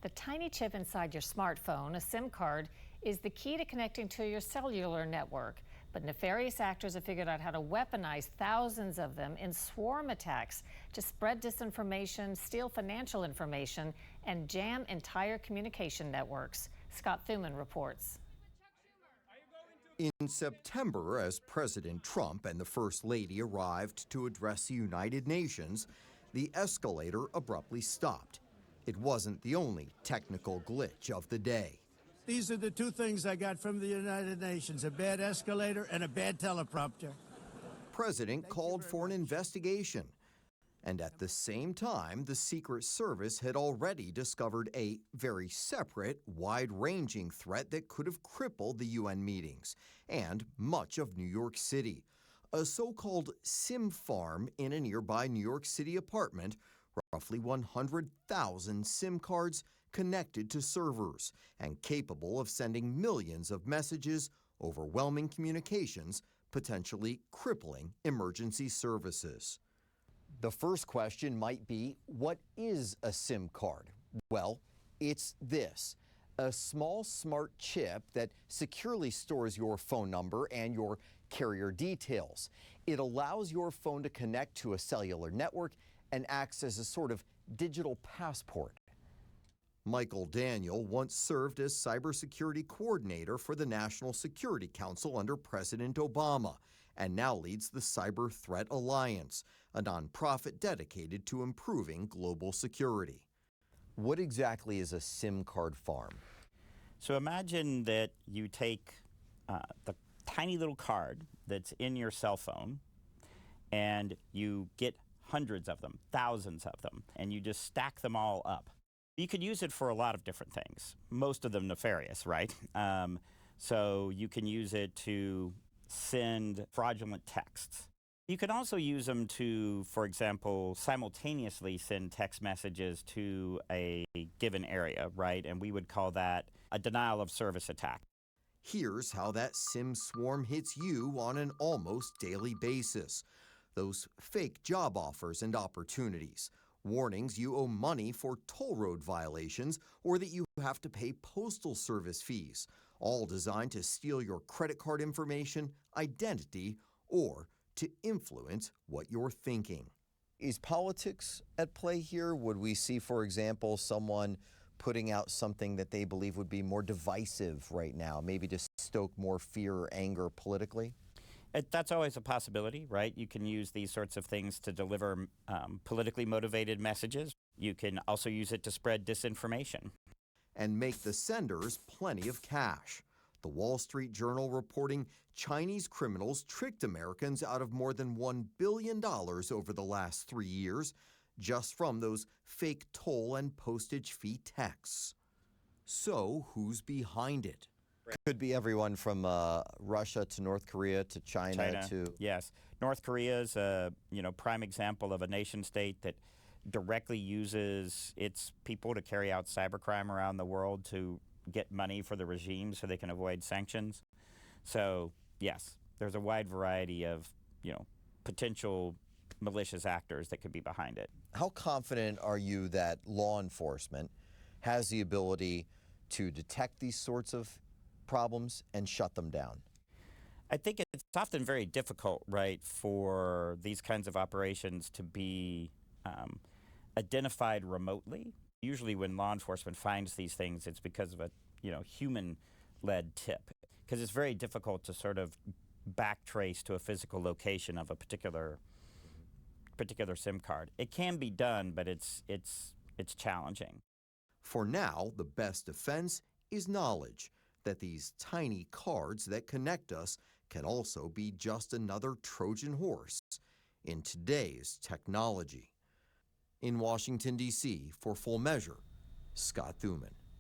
The tiny chip inside your smartphone, a SIM card, is the key to connecting to your cellular network. But nefarious actors have figured out how to weaponize thousands of them in swarm attacks to spread disinformation, steal financial information, and jam entire communication networks. Scott Thuman reports. In September, as President Trump and the First Lady arrived to address the United Nations, the escalator abruptly stopped. It wasn't the only technical glitch of the day. These are the two things I got from the United Nations, a bad escalator and a bad teleprompter. President called for an investigation. And at the same time, the Secret Service had already discovered a very separate, wide-ranging threat that could have crippled the UN meetings and much of New York City. A so-called SIM farm in a nearby New York City apartment, roughly 100,000 SIM cards connected to servers and capable of sending millions of messages, overwhelming communications, potentially crippling emergency services. The first question might be, what is a SIM card? Well, it's this: a small smart chip that securely stores your phone number and your carrier details. It allows your phone to connect to a cellular network and acts as a sort of digital passport. Michael Daniel once served as cybersecurity coordinator for the National Security Council under President Obama, and now leads the Cyber Threat Alliance, a nonprofit dedicated to improving global security. What exactly is a SIM card farm? So imagine that you take the tiny little card that's in your cell phone, and you get hundreds of them, thousands of them, and you just stack them all up. You could use it for a lot of different things, most of them nefarious, right? So you can use it to send fraudulent texts. You can also use them to, for example, simultaneously send text messages to a given area, right? And we would call that a denial of service attack. Here's how that SIM swarm hits you on an almost daily basis. Those fake job offers and opportunities, warnings you owe money for toll road violations or that you have to pay postal service fees, all designed to steal your credit card information, identity, or to influence what you're thinking. Is politics at play here? Would we see, for example, someone putting out something that they believe would be more divisive right now, maybe to stoke more fear or anger politically? That's always a possibility, right? You can use these sorts of things to deliver politically motivated messages. You can also use it to spread disinformation. And make the senders plenty of cash. The Wall Street Journal reporting Chinese criminals tricked Americans out of more than $1 billion over the last 3 years, just from those fake toll and postage fee texts. So who's behind it? Could be everyone from Russia to North Korea to China to... Yes. North Korea is a prime example of a nation state that directly uses its people to carry out cybercrime around the world to get money for the regime so they can avoid sanctions. So, yes, there's a wide variety of, potential malicious actors that could be behind it. How confident are you that law enforcement has the ability to detect these sorts of problems and shut them down? I think it's often very difficult, right, for these kinds of operations to be identified remotely. Usually when law enforcement finds these things, it's because of a human-led tip, because it's very difficult to sort of backtrace to a physical location of a particular SIM card. It can be done, but it's challenging. For now, the best defense is knowledge that these tiny cards that connect us can also be just another Trojan horse in today's technology. In Washington, D.C., for Full Measure, Scott Thuman.